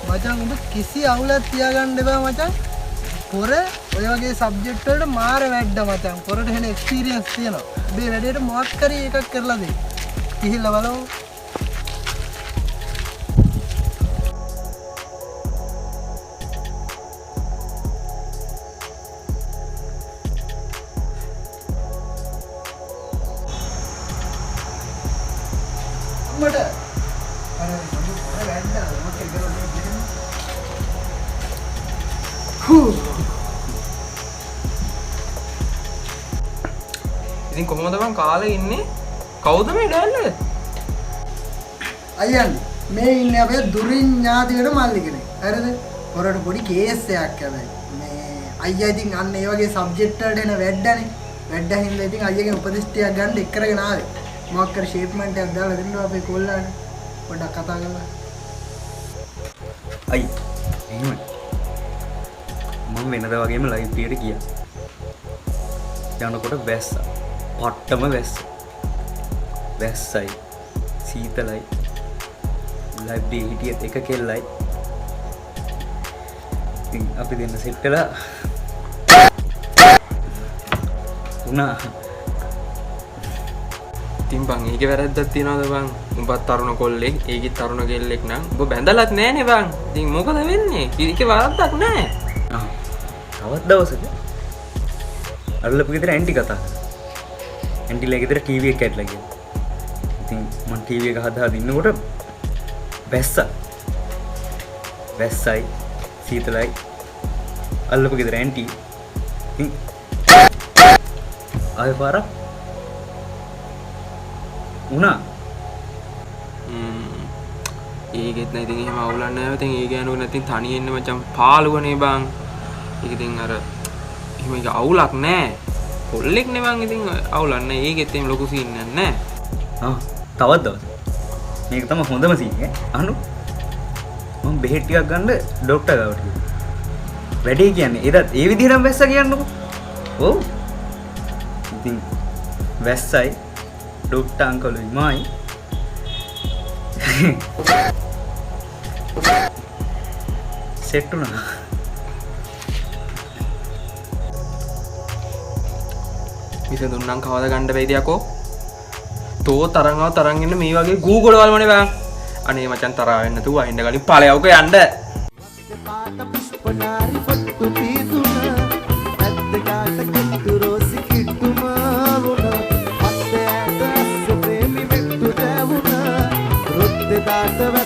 මචං උඹ කිසි අවුලක් තියාගන්න එපා මචං. පොර ඔය වගේ සබ්ජෙක්ට් වලට මාර වැඩ මචං. පොරට එහෙන එක්ස්පීරියන්ස් තියෙනවා. මේ වැඩේට මොකක් කරේ එකක් කරලා දෙන්න. කිහිල්ල බලමු. මට අර පොර වැඩ මොකක්ද කරන්නේ. ඉතින් කොහොමද බං කාලේ ඉන්නේ? කවුද මේ ඩෑල්ල? අයියන් මේ ඉන්නේ අපේ දුරින් ඥාතිවල මල්ලි කෙනෙක්. හරිද? පොරට පොඩි කේස් එකක් හැබැයි. මේ අයියා ඉතින් අන්න ඒ වගේ සබ්ජෙක්ට් වලට එන වැඩනේ. වැඩ හින්දා ඉතින් අයියාගෙන් උපදෙස් ටිකක් ගන්න එක් කරගෙන ආවේ. මොකක් කර ෂේප්මන්ට් එකක් දාලා දෙන්න අපේ කොල්ලාට. පොඩ්ඩක් කතා කරලා. අයි එහෙමයි. මම වෙනද වගේම ලයිව් එකට ගියා. යනකොට වැස්සා. පට්ටම වැස්ස. වැස්සයි. සීතලයි. ලයිව් එකේ හිටියත් එක කෙල්ලයි. ඉතින් අපි දෙන්න සෙට් වෙලා උනා. ඉතින් බං ඒකේ වැරද්දක් තියනවද බං? උඹත් තරුණ කොල්ලෙක්, ඒකෙත් තරුණ කෙල්ලෙක් නම් උඹ බැඳලත් නෑනේ බං. ඉතින් මොකද වෙන්නේ? ඒකේ වරද්දක් නෑ. තවත් දවසක අල්ලපු ගෙදර ඇන්ටි කතා කරා. ඇන්ටිලා ගෙදර ටීවී එක කැඩලා ගියා. ඉතින් මම ටීවී එක හදා ඉන්නකොට වැස්සයි සීතලයි අල්ලපු ගෙදර ඇන්ටි. ඉතින් ආයෙ පාරක් උනා. ඒකෙත් නෑ ඉතින් එහෙම අවුලක් නෑ. ඉතින් ඒ ගෑනුක නැතිනම් තනියෙන් ඉන්න මචං පාළුවනේ බං. ඒක ඉතින් අර එහෙම ඒක අවුලක් නෑ. කොල්ලෙක් නේ බං. ඉතින් අවුලක් නෑ. ඒකෙත් එහෙම ලොකු සීන් නෑ. තවත් දවසක් මේක තමයි හොඳම සීන් එක. අනු මම බෙහෙත් ටිකක් ගන්න ડોක්ටර් ගාවට ගියා. වැඩේ කියන්නේ ඒත් ඒ විදිහටම වැස්ස කියන්නකෝ. ඔව්. ඉතින් වැස්සයි ડોක්ටර් අංකලුයි මයි සෙට් වුණා. විසඳුන්නම් කවද ගන්න බැයිද යකෝ? තෝ තරං ඉන්න මේ වගේ ගූගොඩවල් මොනේ බං. අනේ මචං තරහ වෙන්න නැතුව අයින්න කලින් ඵලයවක යන්න.